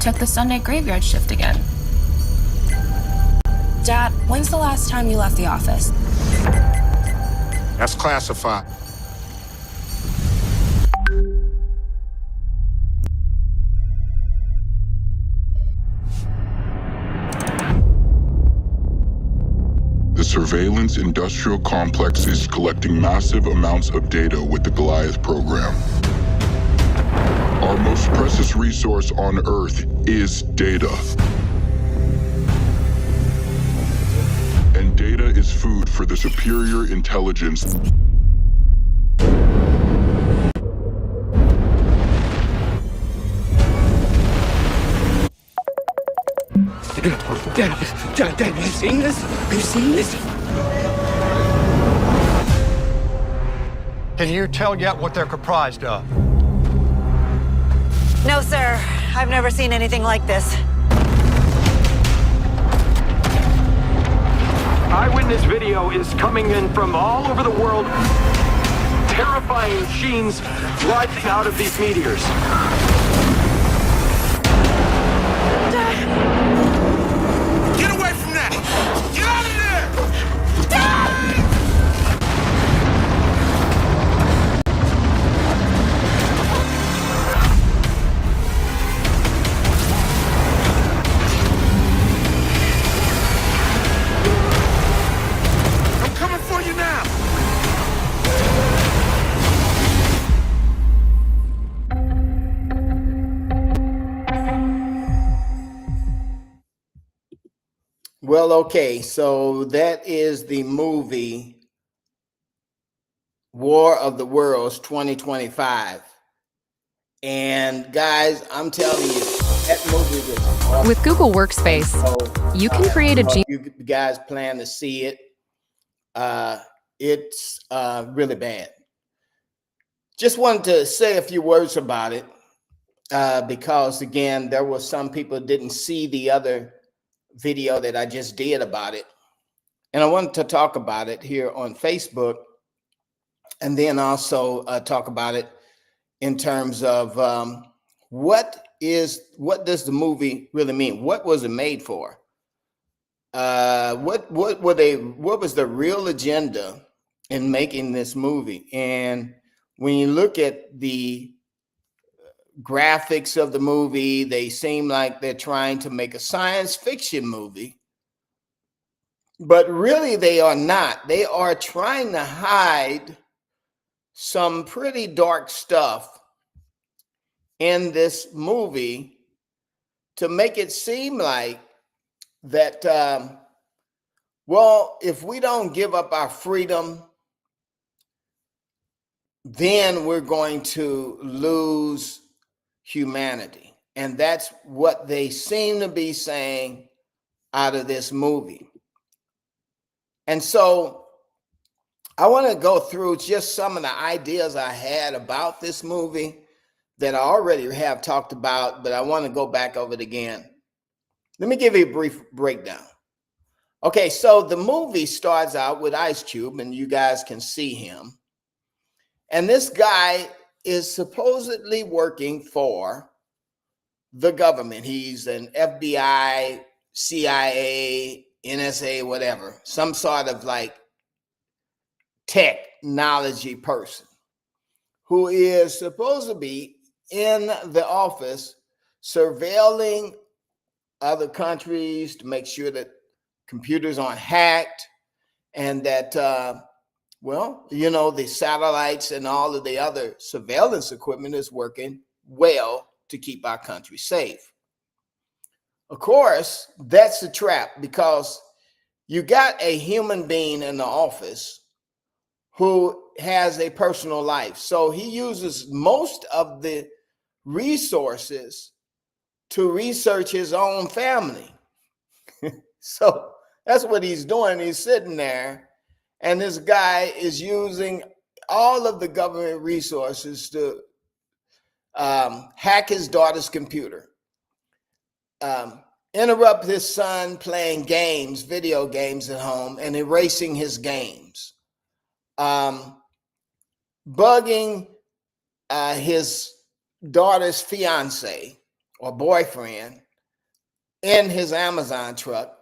took the Sunday graveyard shift again. Dad, when's the last time you left the office? That's classified. The surveillance industrial complex is collecting massive amounts of data with the Goliath program. Our most precious resource on Earth is data. And data is food for the superior intelligence. Dad, have you seen this? Have you seen this? Can you tell yet what they're comprised of? No, sir. I've never seen anything like this. Eyewitness video is coming in from all over the world. Terrifying machines rising out of these meteors. Get away from that! Get out of there! Dad! I'm coming for you now! Well, okay, so that is the movie War of the Worlds 2025. And guys, I'm telling you, that movie was awesome. With Google Workspace, you can create a I hope you guys plan to see it. It's really bad. Just wanted to say a few words about it because, again, there were some people who didn't see the other video that I just did about it. And I wanted to talk about it here on Facebook and then also talk about it in terms of what does the movie really mean? What was it made for? What was the real agenda in making this movie? And when you look at the graphics of the movie, they seem like they're trying to make a science fiction movie, but really they are not. They are trying to hide some pretty dark stuff in this movie to make it seem like that, well, if we don't give up our freedom, then we're going to lose humanity. And that's what they seem to be saying out of this movie. And so I want to go through just some of the ideas I had about this movie that I already have talked about, but I want to go back over it again. Let me give you a brief breakdown. Okay, so the movie starts out with Ice Cube, and you guys can see him. And this guy is supposedly working for the government. He's an FBI, CIA, NSA, whatever, some sort of like technology person who is supposed to be in the office surveilling other countries to make sure that computers aren't hacked and that well, you know, the satellites and all of the other surveillance equipment is working well to keep our country safe. Of course, that's a trap because you got a human being in the office who has a personal life. So he uses most of the resources to research his own family. So that's what he's doing. He's sitting there. And this guy is using all of the government resources to hack his daughter's computer, interrupt his son playing games, video games at home, and erasing his games, bugging his daughter's fiance or boyfriend in his Amazon truck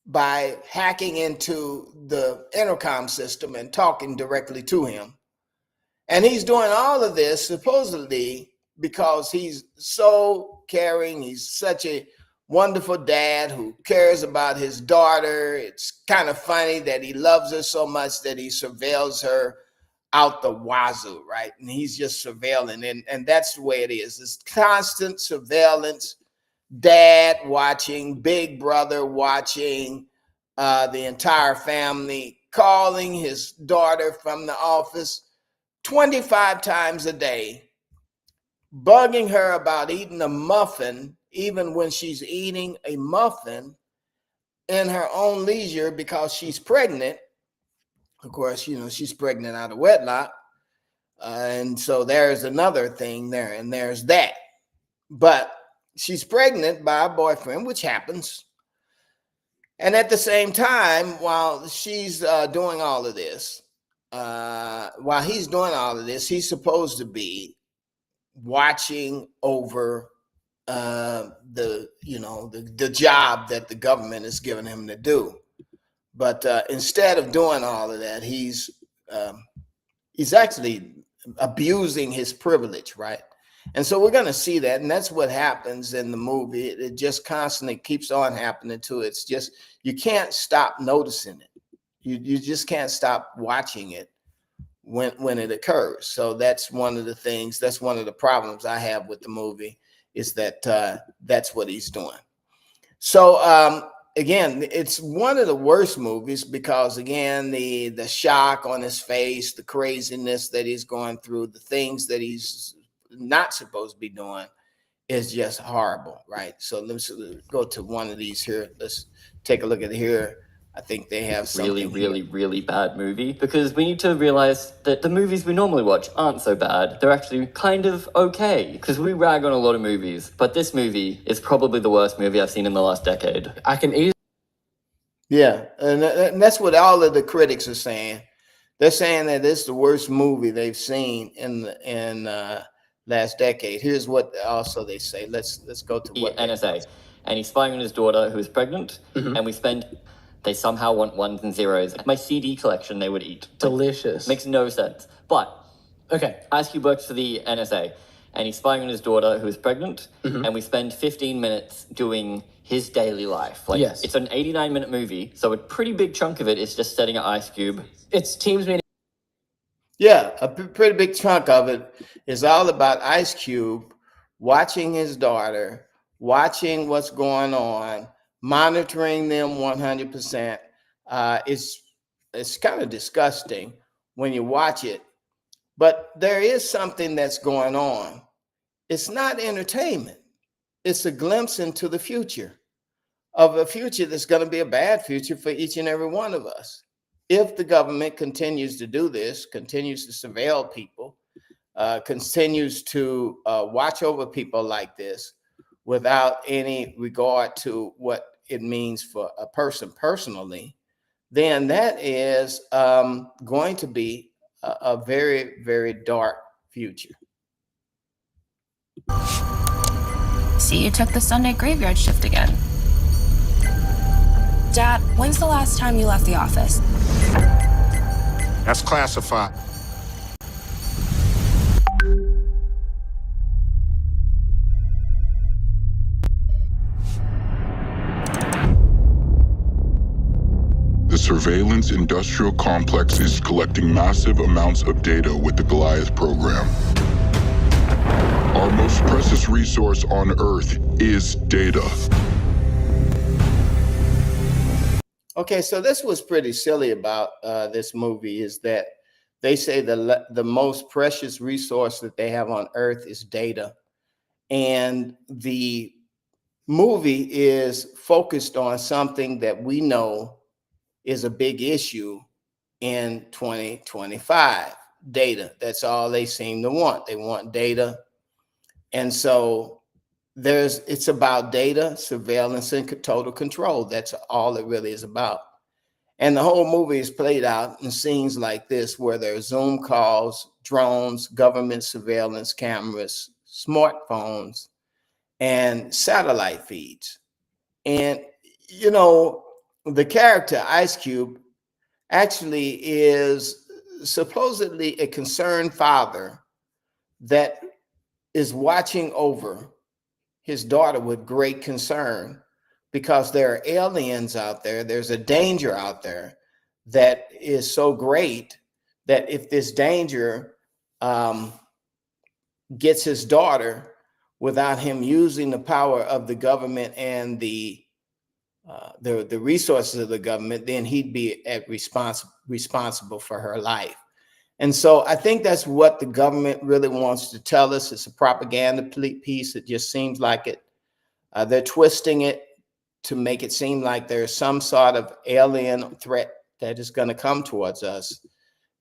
by hacking into the intercom system and talking directly to him. And he's doing all of this supposedly because he's so caring. He's such a wonderful dad who cares about his daughter. It's kind of funny that he loves her so much that he surveils her out the wazoo, right? And he's just surveilling. And that's the way it is. It's constant surveillance, dad watching, big brother watching, the entire family, calling his daughter from the office 25 times a day, bugging her about eating a muffin, even when she's eating a muffin in her own leisure because she's pregnant. Of course, she's pregnant out of wedlock. And so there's another thing there, and there's that. But she's pregnant by a boyfriend, which happens. And at the same time, while she's doing all of this, while he's doing all of this, he's supposed to be watching over the job that the government is giving him to do. But instead of doing all of that, he's actually abusing his privilege, right? And so we're going to see that, and that's what happens in the movie. It just constantly keeps on happening to it. It's just, you can't stop noticing it. You just can't stop watching it when it occurs. So that's one of the things, that's one of the problems I have with the movie, is that that's what he's doing. So again, it's one of the worst movies because, again, the shock on his face, the craziness that he's going through, the things that he's not supposed to be doing is just horrible, right? So let's go to one of these here. Let's take a look at here. I think they have something really bad movie, because we need to realize that the movies we normally watch aren't so bad. They're actually kind of okay, because we rag on a lot of movies, but this movie is probably the worst movie I've seen in the last decade. I can easily. Yeah, and that's what all of the critics are saying. They're saying that it's the worst movie they've seen in last decade. Here's what also they say. Let's go to The what NSA, and he's spying on his daughter who is pregnant, and they somehow want ones and zeros. My CD collection they would eat. Delicious. Makes no sense. But Okay. Ice Cube works for the NSA, and he's spying on his daughter who is pregnant, and we spend 15 minutes doing his daily life. Like, Yes. It's an 89-minute movie, so a pretty big chunk of it is just setting up Ice Cube. It's teams meeting. Yeah, a pretty big chunk of it is all about Ice Cube watching his daughter, watching what's going on, monitoring them 100%. It's kind of disgusting when you watch it, but there is something that's going on. It's not entertainment. It's a glimpse into the future, of a future that's going to be a bad future for each and every one of us. If the government continues to do this, continues to surveil people, continues to watch over people like this without any regard to what it means for a person personally, then that is going to be a very, very dark future. See, you took the Sunday graveyard shift again. Dad, when's the last time you left the office? That's classified. The surveillance industrial complex is collecting massive amounts of data with the Goliath program. Our most precious resource on Earth is data. Okay, so this was pretty silly about this movie, is that they say the most precious resource that they have on Earth is data. And the movie is focused on something that we know is a big issue in 2025, data. That's all they seem to want. They want data. And so it's about data, surveillance, and total control. That's all it really is about. And the whole movie is played out in scenes like this, where there are Zoom calls, drones, government surveillance cameras, smartphones, and satellite feeds. And, you know, the character Ice Cube actually is supposedly a concerned father that is watching over his daughter with great concern because there are aliens out there. There's a danger out there that is so great that if this danger gets his daughter without him using the power of the government and the resources of the government, then he'd be responsible for her life. And so I think that's what the government really wants to tell us. It's a propaganda piece. It just seems like it. They're twisting it to make it seem like there's some sort of alien threat that is going to come towards us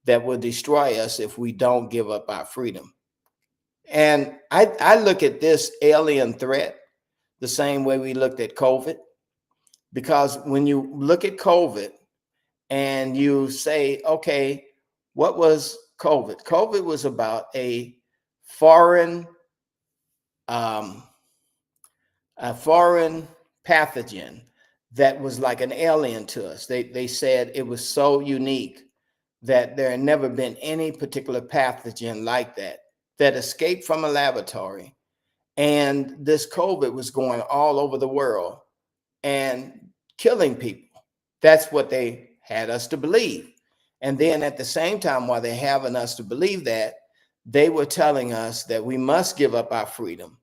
that will destroy us if we don't give up our freedom. And I look at this alien threat the same way we looked at COVID, because when you look at COVID and you say, okay, what was COVID? COVID was about a foreign pathogen that was like an alien to us. They said it was so unique that there had never been any particular pathogen like that escaped from a laboratory. And this COVID was going all over the world and killing people. That's what they had us to believe. And then at the same time, while they're having us to believe that, they were telling us that we must give up our freedom,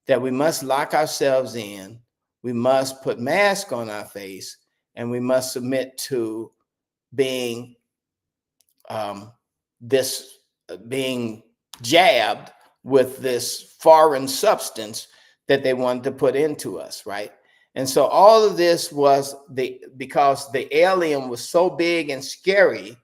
that we must lock ourselves in, we must put masks on our face, and we must submit to being being jabbed with this foreign substance that they wanted to put into us, right? And so all of this was because the alien was so big and scary,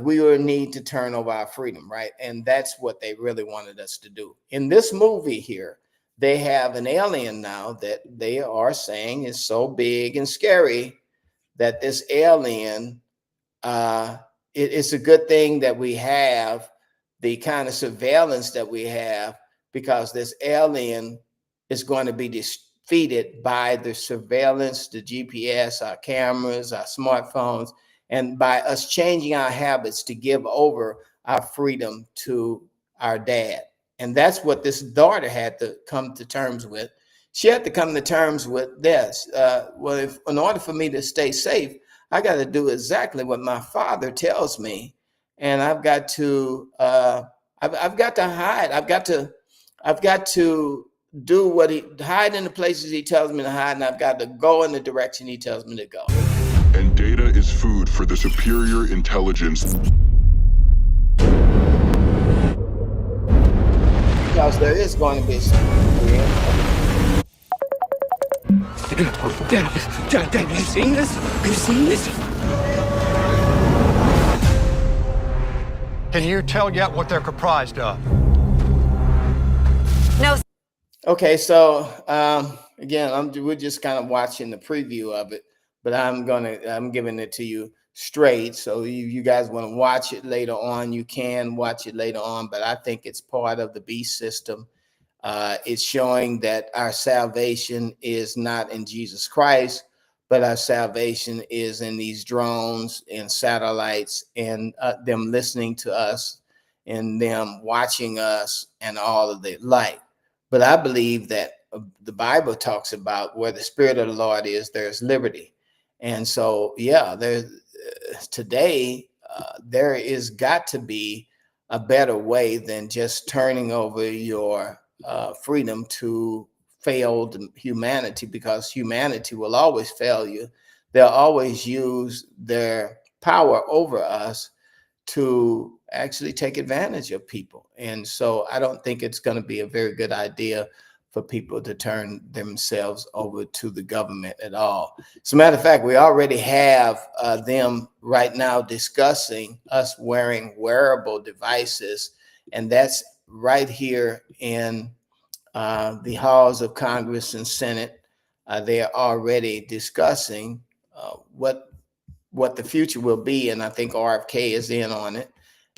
we would need to turn over our freedom, right? And that's what they really wanted us to do. In this movie here, they have an alien now that they are saying is so big and scary that this alien, it's a good thing that we have the kind of surveillance that we have, because this alien is going to be defeated by the surveillance, the GPS, our cameras, our smartphones, and by us changing our habits to give over our freedom to our dad. And that's what this daughter had to come to terms with. She had to come to terms with this. Well, in order for me to stay safe, I got to do exactly what my father tells me, and I've got to I've got to hide. I've got to do what hide in the places he tells me to hide, and I've got to go in the direction he tells me to go. And data is food for the superior intelligence. Because there is going to be Dad, have you seen this? Have you seen this? Can you tell yet what they're comprised of? No. Okay, so again, we're just kind of watching the preview of it, but I'm giving it to you straight. So you guys want to watch it later on, you can watch it later on, but I think it's part of the beast system. It's showing that our salvation is not in Jesus Christ, but our salvation is in these drones and satellites and them listening to us and them watching us and all of the like. But I believe that the Bible talks about where the Spirit of the Lord is, there's liberty. And so, yeah, today there is got to be a better way than just turning over your freedom to failed humanity, because humanity will always fail you. They'll always use their power over us to actually take advantage of people. And so I don't think it's going to be a very good idea for people to turn themselves over to the government at all. As a matter of fact, we already have them right now discussing us wearing wearable devices, and that's right here in the halls of Congress and Senate. They are already discussing what the future will be, and I think RFK is in on it.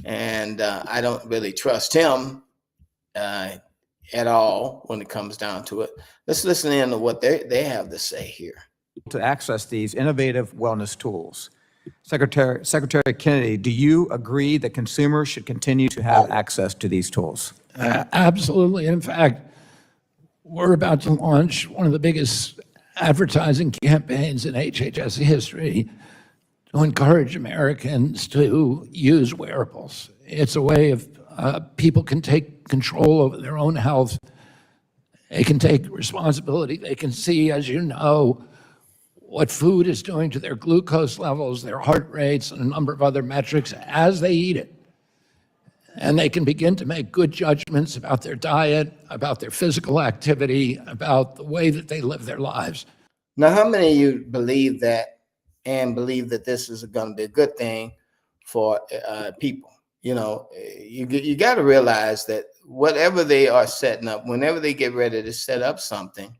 And I don't really trust him. at all when it comes down to it. Let's listen in to what they have to say here. To access these innovative wellness tools. Secretary Kennedy, do you agree that consumers should continue to have access to these tools? Absolutely. In fact, we're about to launch one of the biggest advertising campaigns in HHS history to encourage Americans to use wearables. It's a way of people can take control over their own health. They can take responsibility. They can see, as you know, what food is doing to their glucose levels, their heart rates, and a number of other metrics as they eat it. And they can begin to make good judgments about their diet, about their physical activity, about the way that they live their lives. Now, how many of you believe that and believe that this is going to be a good thing for people? You know, you got to realize that whatever they are setting up, whenever they get ready to set up something,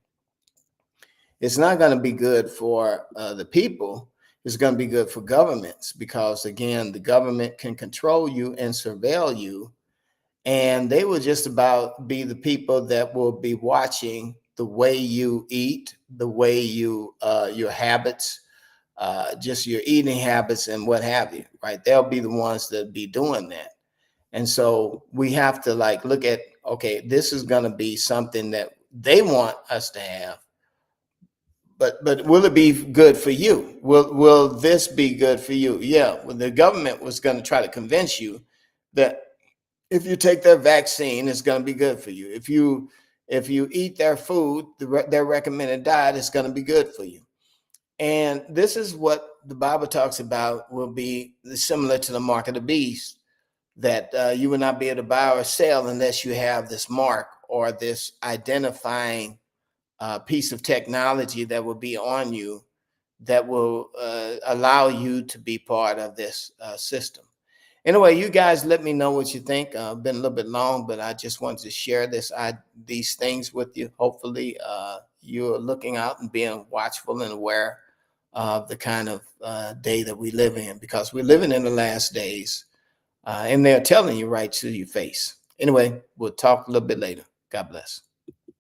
it's not going to be good for the people. It's going to be good for governments because, again, the government can control you and surveil you. And they will just about be the people that will be watching the way you eat, the way you, your habits, just your eating habits and what have you, right? They'll be the ones that be doing that. And so we have to like look at, okay, this is going to be something that they want us to have. But will it be good for you? Will this be good for you? Yeah, well, the government was going to try to convince you that if you take their vaccine, it's going to be good for you. If you eat their food, their recommended diet is going to be good for you. And this is what the Bible talks about will be similar to the mark of the beast, that you will not be able to buy or sell unless you have this mark or this identifying piece of technology that will be on you that will allow you to be part of this system. Anyway, you guys let me know what you think. Been a little bit long, but I just wanted to share these things with you. Hopefully you're looking out and being watchful and aware of the kind of day that we live in, because we're living in the last days and they're telling you right to your face. Anyway, we'll talk a little bit later. God bless.